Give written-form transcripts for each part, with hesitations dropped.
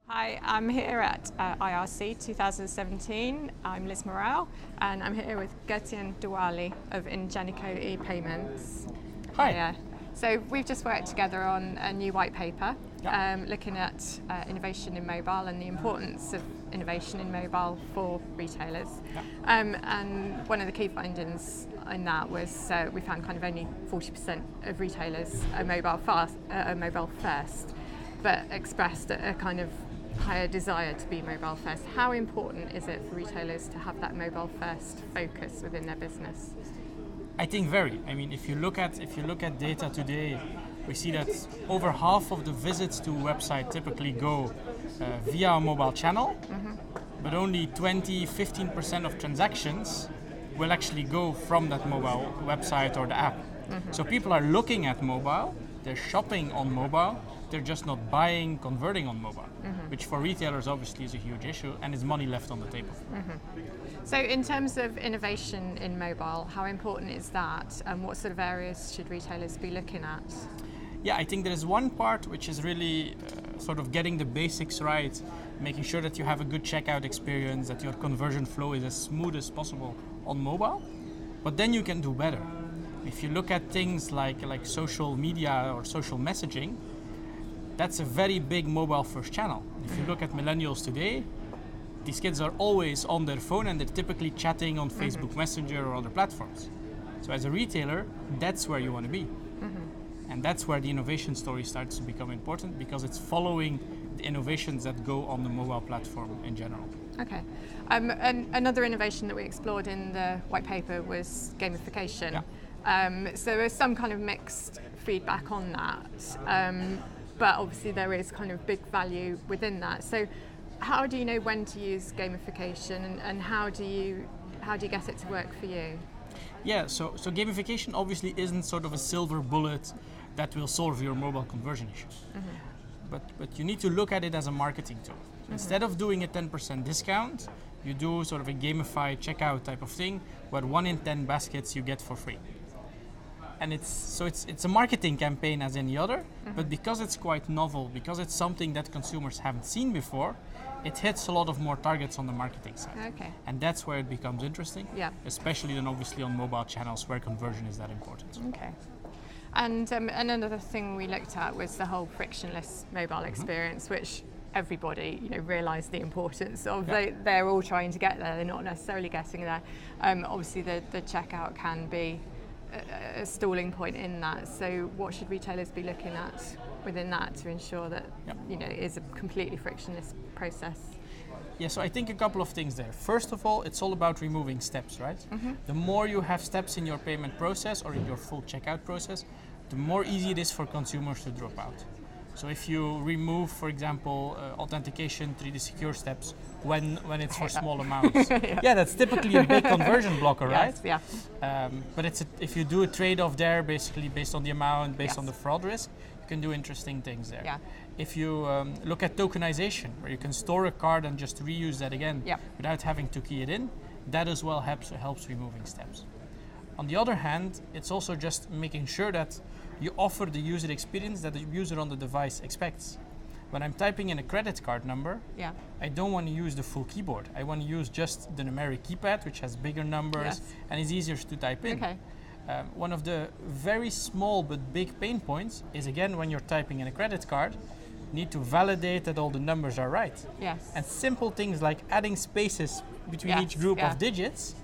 Hi, I'm here at IRC 2017. I'm Liz Morel, and I'm here with Gertjan Douali of INGENICO e-payments. Hi. So we've just worked together on a new white paper, Yeah. looking at innovation in mobile and the importance of innovation in mobile for retailers. Yeah. And one of the key findings in that was we found kind of only 40% of retailers are mobile first, but expressed a kind of higher desire to be mobile first. How important is it for retailers to have that mobile first focus within their business? I think very. I mean, if you look at data today, we see that over half of the visits to a website typically go via a mobile channel, but only 15% of transactions will actually go from that mobile website or the app. So people are looking at mobile, they're shopping on mobile, they're just not buying, converting on mobile, which for retailers obviously is a huge issue and is money left on the table. So in terms of innovation in mobile, how important is that, and what sort of areas should retailers be looking at? Yeah, I think there is one part which is really sort of getting the basics right, making sure that you have a good checkout experience, that your conversion flow is as smooth as possible on mobile, but then you can do better. If you look at things like social media or social messaging, that's a very big mobile first channel. If you look at millennials today, these kids are always on their phone and they're typically chatting on Facebook Messenger or other platforms. So as a retailer, that's where you want to be. And that's where the innovation story starts to become important, because it's following the innovations that go on the mobile platform in general. Okay. And another innovation that we explored in the white paper was gamification. Yeah. So there's some kind of mixed feedback on that, but obviously there is kind of big value within that. So how do you know when to use gamification, and how do you get it to work for you? Yeah, so gamification obviously isn't sort of a silver bullet that will solve your mobile conversion issues. But you need to look at it as a marketing tool. So instead of doing a 10% discount, you do sort of a gamified checkout type of thing, where 1 in 10 baskets you get for free. And it's a marketing campaign as any other, but because it's quite novel, because it's something that consumers haven't seen before, it hits a lot of more targets on the marketing side. Okay. And that's where it becomes interesting, especially then obviously on mobile channels where conversion is that important. Okay. And another thing we looked at was the whole frictionless mobile experience, which everybody realised the importance of. They're all trying to get there, they're not necessarily getting there. Obviously the checkout can be a stalling point in that. So what should retailers be looking at within that to ensure that it is a completely frictionless process? Yeah, so I think a couple of things there. First of all, it's all about removing steps, right? The more you have steps in your payment process or in your full checkout process, the more easy it is for consumers to drop out. So if you remove, for example, authentication 3D secure steps when it's for small amounts, that's typically a big conversion blocker, right? Yeah. But if you do a trade-off there, basically based on the amount, based on the fraud risk, you can do interesting things there. Yeah. If you look at tokenization, where you can store a card and just reuse that again without having to key it in, that as well helps removing steps. On the other hand, it's also just making sure that you offer the user experience that the user on the device expects. When I'm typing in a credit card number, I don't want to use the full keyboard. I want to use just the numeric keypad, which has bigger numbers and is easier to type in. Okay. One of the very small but big pain points is, again, when you're typing in a credit card, you need to validate that all the numbers are right. Yes. And simple things like adding spaces between each group of digits,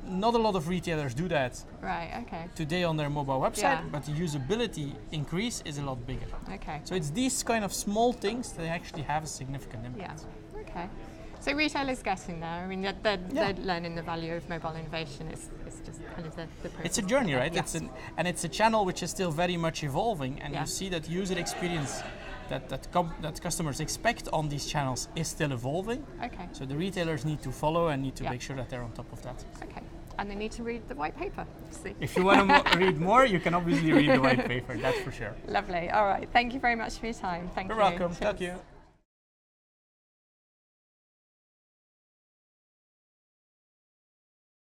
not a lot of retailers do that today on their mobile website, but the usability increase is a lot bigger. Okay. So it's these kind of small things that actually have a significant impact. Yeah. Okay. So retailers getting there. I mean, they're learning the value of mobile innovation. It's just kind of the process. It's a journey, right? Yes. It's a channel which is still very much evolving, and you see that user experience that customers expect on these channels is still evolving. Okay. So the retailers need to follow and need to make sure that they're on top of that. Okay. And they need to read the white paper. If you want to read more, you can obviously read the white paper, that's for sure. Lovely. All right. Thank you very much for your time. Thank you. You're welcome. Cheers. Thank you.